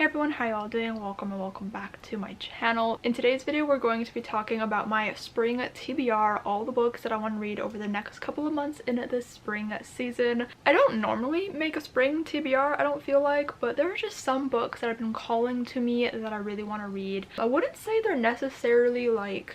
Hey everyone, how y'all doing? Welcome back to my channel. In today's video, we're going to be talking about my spring TBR, all the books that I want to read over the next couple of months in this spring season. I don't normally make a spring TBR, I don't feel like, but there are just some books that have been calling to me that I really want to read. I wouldn't say they're necessarily like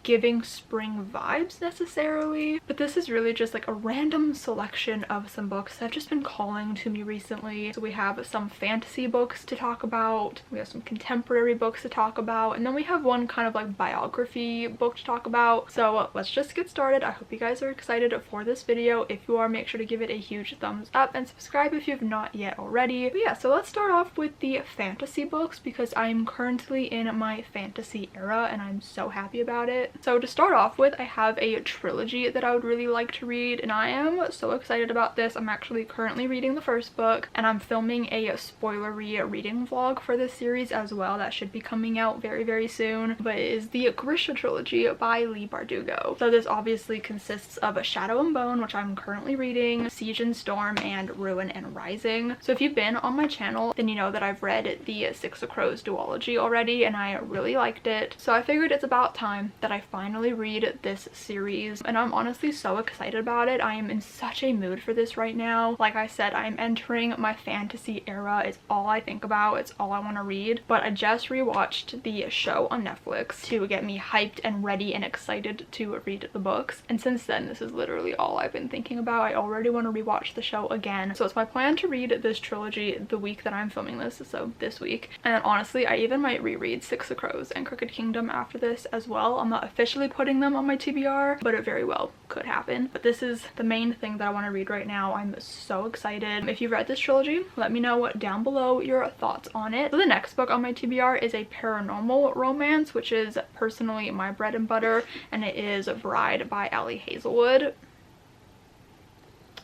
giving spring vibes necessarily, but this is really just like a random selection of some books that have just been calling to me recently. So we have some fantasy books to talk about, we have some contemporary books to talk about, and then we have one kind of like biography book to talk about. So let's just get started. I hope you guys are excited for this video. If you are, make sure to give it a huge thumbs up and subscribe if you have not yet already. But yeah, so let's start off with the fantasy books because I'm currently in my fantasy era and I'm so happy about it. So to start off with, I have a trilogy that I would really like to read, and I am so excited about this. I'm actually currently reading the first book, and I'm filming a spoilery reading vlog for this series as well that should be coming out very soon. But it is the Grisha trilogy by Leigh Bardugo. So this obviously consists of Shadow and Bone, which I'm currently reading, Siege and Storm, and Ruin and Rising. So if you've been on my channel, then you know that I've read the Six of Crows duology already, and I really liked it. So I figured it's about time that I finally read this series, and I'm honestly so excited about it. I am in such a mood for this right now. Like I said, I'm entering my fantasy era. It's all I think about, it's all I want to read. But I just rewatched the show on Netflix to get me hyped and ready and excited to read the books, and since then this is literally all I've been thinking about. I already want to rewatch the show again, so it's my plan to read this trilogy the week that I'm filming this, so this week. And honestly, I even might reread Six of Crows and Crooked Kingdom after this as well. I'm not officially putting them on my TBR, but it very well could happen. But this is the main thing that I want to read right now. I'm so excited. If you've read this trilogy, let me know down below your thoughts on it. So the next book on my TBR is a paranormal romance, which is personally my bread and butter, and it is Bride by Ali Hazelwood.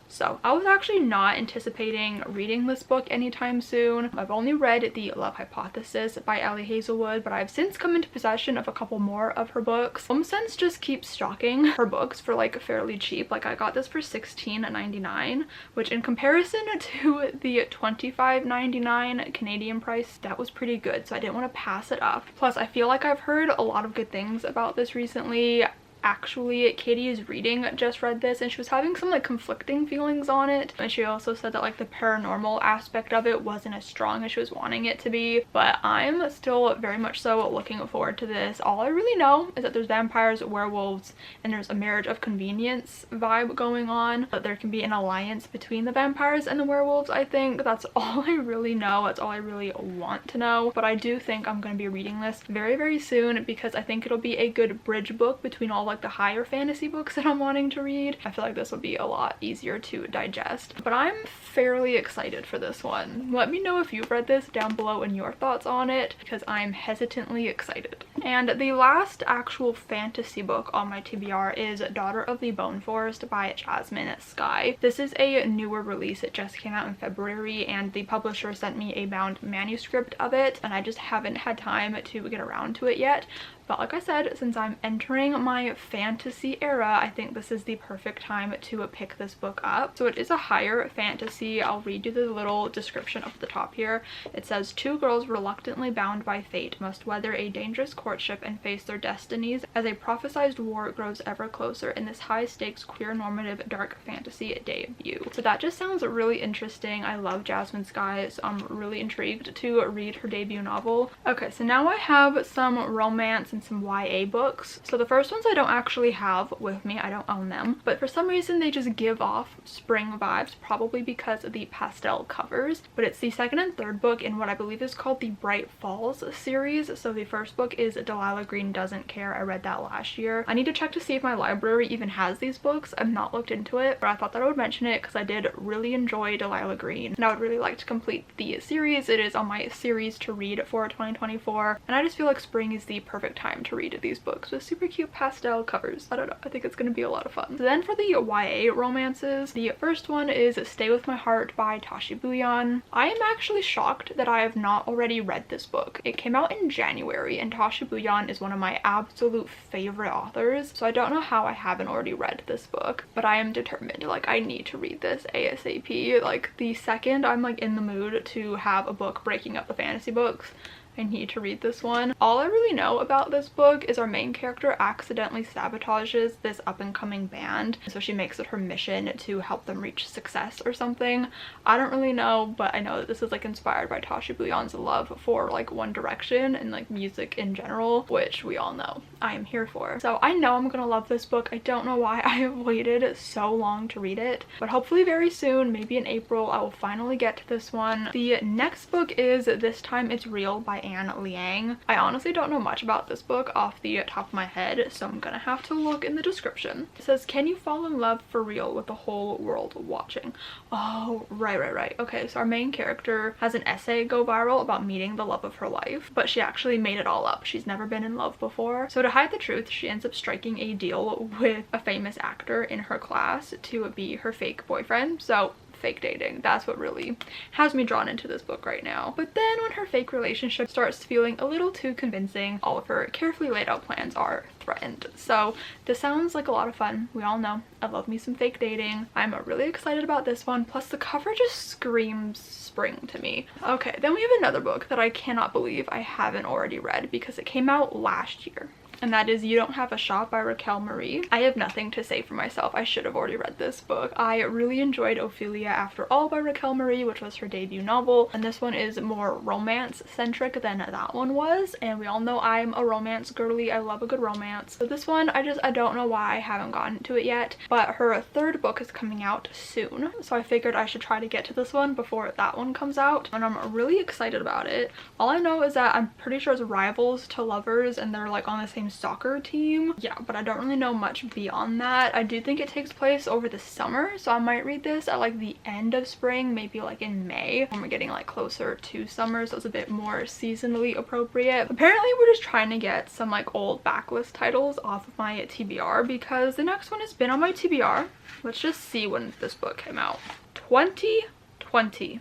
So I was actually not anticipating reading this book anytime soon. I've only read The Love Hypothesis by Ali Hazelwood, but I've since come into possession of a couple more of her books. HomeSense just keeps stocking her books for like fairly cheap. Like I got this for $16.99, which in comparison to the $25.99 Canadian price, that was pretty good. So I didn't want to pass it up. Plus I feel like I've heard a lot of good things about this recently. Actually, Katie is reading just read this, and she was having some like conflicting feelings on it, and she also said that like the paranormal aspect of it wasn't as strong as she was wanting it to be. But I'm still very much so looking forward to this. All I really know is that there's vampires, werewolves, and there's a marriage of convenience vibe going on, but there can be an alliance between the vampires and the werewolves. I think that's all I really know. That's all I really want to know. But I do think I'm going to be reading this very soon because I think it'll be a good bridge book between all like the higher fantasy books that I'm wanting to read. I feel like this will be a lot easier to digest, but I'm fairly excited for this one. Let me know if you've read this down below and your thoughts on it, because I'm hesitantly excited. And the last actual fantasy book on my TBR is Daughter of the Bone Forest by Jasmine Skye. This is a newer release. It just came out in February, and the publisher sent me a bound manuscript of it, and I just haven't had time to get around to it yet. But like I said, since I'm entering my fantasy era, I think this is the perfect time to pick this book up. So it is a higher fantasy. I'll read you the little description up at the top here. It says, two girls reluctantly bound by fate must weather a dangerous courtship and face their destinies as a prophesized war grows ever closer in this high-stakes queer normative dark fantasy debut. So that just sounds really interesting. I love Jasmine Skye, so I'm really intrigued to read her debut novel. Okay, so now I have some romance and some YA books. So the first ones I don't actually have with me, I don't own them, but for some reason they just give off spring vibes, probably because of the pastel covers. But it's the second and third book in what I believe is called the Bright Falls series. So the first book is Delilah Green Doesn't Care. I read that last year. I need to check to see if my library even has these books. I've not looked into it, but I thought that I would mention it because I did really enjoy Delilah Green, and I would really like to complete the series. It is on my series to read for 2024, and I just feel like spring is the perfect time to read these books with super cute pastel covers. I don't know, I think it's gonna be a lot of fun. So then for the YA romances, the first one is Stay With My Heart by Tashi Bouillon. I am actually shocked that I have not already read this book. It came out in January and Tashi Bouillon is one of my absolute favorite authors, so I don't know how I haven't already read this book, but I am determined. Like, I need to read this ASAP. Like, the second I'm like in the mood to have a book breaking up the fantasy books, I need to read this one. All I really know about this book is our main character accidentally sabotages this up-and-coming band, so she makes it her mission to help them reach success or something. I don't really know, but I know that this is like inspired by Tashi Bouillon's love for like One Direction and like music in general, which we all know I am here for. So I know I'm gonna love this book. I don't know why I have waited so long to read it, but hopefully very soon, maybe in April, I will finally get to this one. The next book is This Time It's Real by Anne Liang. I honestly don't know much about this book off the top of my head, so I'm gonna have to look in the description. It says, can you fall in love for real with the whole world watching? Oh, right. Okay, so our main character has an essay go viral about meeting the love of her life, but she actually made it all up. She's never been in love before. So to hide the truth, she ends up striking a deal with a famous actor in her class to be her fake boyfriend. So fake dating, that's what really has me drawn into this book right now. But then when her fake relationship starts feeling a little too convincing, all of her carefully laid out plans are threatened. So this sounds like a lot of fun. We all know I love me some fake dating. I'm really excited about this one, plus the cover just screams spring to me. Okay, then we have another book that I cannot believe I haven't already read because it came out last year, and that is You Don't Have a Shot by Raquel Marie. I have nothing to say for myself. I should have already read this book. I really enjoyed Ophelia After All by Raquel Marie, which was her debut novel, and this one is more romance centric than that one was, and we all know I'm a romance girly. I love a good romance. So this one, I don't know why I haven't gotten to it yet, but her third book is coming out soon, so I figured I should try to get to this one before that one comes out, and I'm really excited about it. All I know is that I'm pretty sure it's rivals to lovers and they're like on the same soccer team. Yeah, but I don't really know much beyond that. I do think it takes place over the summer, so I might read this at like the end of spring, maybe like in May when we're getting like closer to summer, so it's a bit more seasonally appropriate. Apparently we're just trying to get some like old backlist titles off of my TBR because the next one has been on my TBR. Let's just see when this book came out. 2020.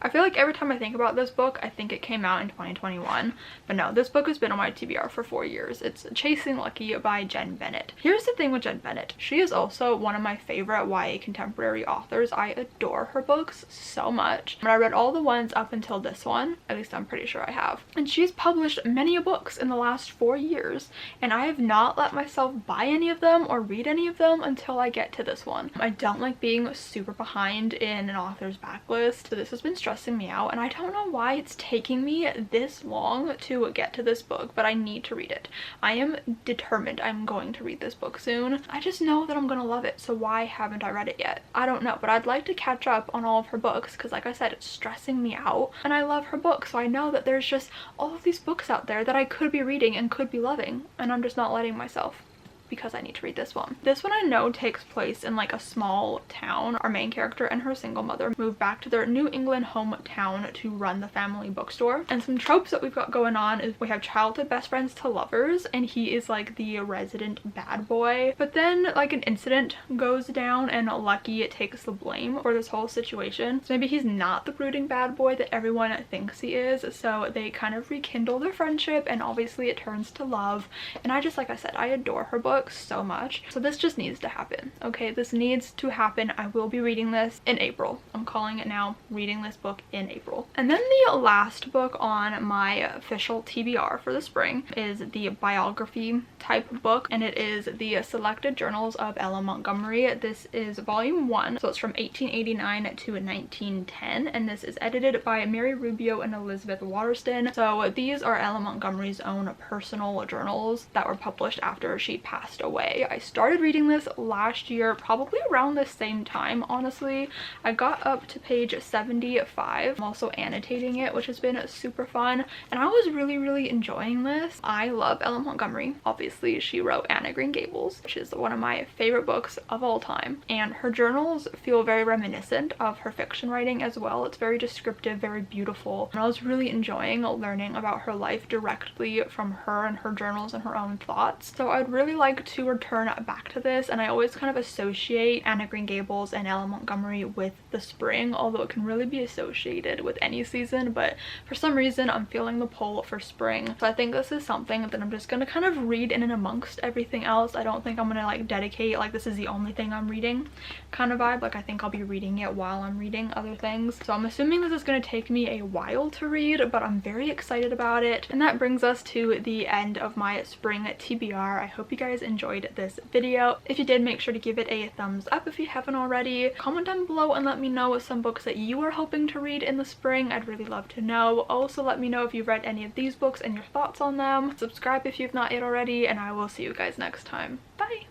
I feel like every time I think about this book, I think it came out in 2021, but no, this book has been on my TBR for 4 years. It's Chasing Lucky by Jen Bennett. Here's the thing with Jen Bennett. She is also one of my favorite YA contemporary authors. I adore her books so much. And I read all the ones up until this one, at least I'm pretty sure I have. And she's published many books in the last 4 years, and I have not let myself buy any of them or read any of them until I get to this one. I don't like being super behind in an author's backlist, so this has been stressing me out, and I don't know why it's taking me this long to get to this book, but I need to read it. I am determined I'm going to read this book soon. I just know that I'm gonna love it, so why haven't I read it yet? I don't know, but I'd like to catch up on all of her books because, like I said, it's stressing me out, and I love her books, so I know that there's just all of these books out there that I could be reading and could be loving, and I'm just not letting myself, because I need to read this one. This one I know takes place in like a small town. Our main character and her single mother move back to their New England hometown to run the family bookstore. And some tropes that we've got going on is we have childhood best friends to lovers, and he is like the resident bad boy. But then like an incident goes down and Lucky takes the blame for this whole situation. So maybe he's not the brooding bad boy that everyone thinks he is. So they kind of rekindle their friendship, and obviously it turns to love. And I just, like I said, I adore her book so much, so this just needs to happen. Okay, this needs to happen. I will be reading this in April. I'm calling it now, reading this book in April. And then the last book on my official TBR for the spring is the biography type book, and it is the Selected Journals of Ella Montgomery. This is volume 1, so it's from 1889 to 1910, and this is edited by Mary Rubio and Elizabeth Waterston. So these are Ella Montgomery's own personal journals that were published after she passed passed away. I started reading this last year, probably around the same time, honestly. I got up to page 75. I'm also annotating it, which has been super fun, and I was really enjoying this. I love Ellen Montgomery. Obviously, she wrote Anne of Green Gables, which is one of my favorite books of all time, and her journals feel very reminiscent of her fiction writing as well. It's very descriptive, very beautiful, and I was really enjoying learning about her life directly from her and her journals and her own thoughts. So I'd really like to return back to this, and I always kind of associate Anne of Green Gables and Ellen Montgomery with the spring, although it can really be associated with any season, but for some reason I'm feeling the pull for spring. So I think this is something that I'm just gonna kind of read in and amongst everything else. I don't think I'm gonna like dedicate like this is the only thing I'm reading kind of vibe. Like I think I'll be reading it while I'm reading other things. So I'm assuming this is going to take me a while to read, but I'm very excited about it. And that brings us to the end of my spring TBR. I hope you guys enjoyed this video. If you did, make sure to give it a thumbs up if you haven't already. Comment down below and let me know some books that you are hoping to read in the spring. I'd really love to know. Also, let me know if you've read any of these books and your thoughts on them. Subscribe if you've not yet already, and I will see you guys next time. Bye!